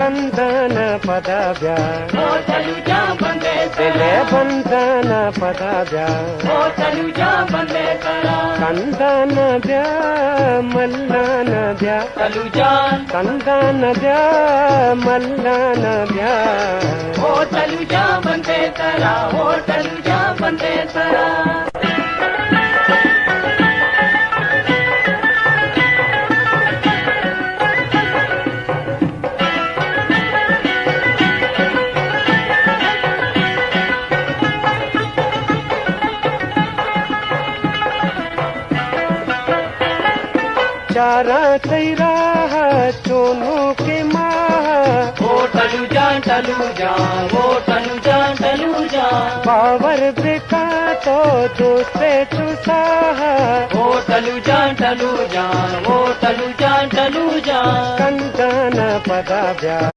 ಬಂಧನ ಪದವ್ಯ ಓ ತನುಜಾ ಬಂದೆ ಬೆಲೆ ಬಂಧನ ಪದವ್ಯ ಓ ತನುಜಾ ಬಂದೆ ತರ ಕಂದನದ್ಯ ಮಲ್ಲನದ್ಯ ತನುಜಾ ಕಂದನದ್ಯ ಮಲ್ಲನದ್ಯ ಓ ತನುಜಾ ಬಂದೆ ತರ ಓ ತನುಜಾ ಬಂದೆ ತರ चारा तैरा चोनों के माह ओ तनुजा तनुजा ओ तनुजा तनुजा पावर बेका तो दूसरे चुसाह ओ तनुजा तनुजा ओ तनुजा तनुजा कंदन पदव्या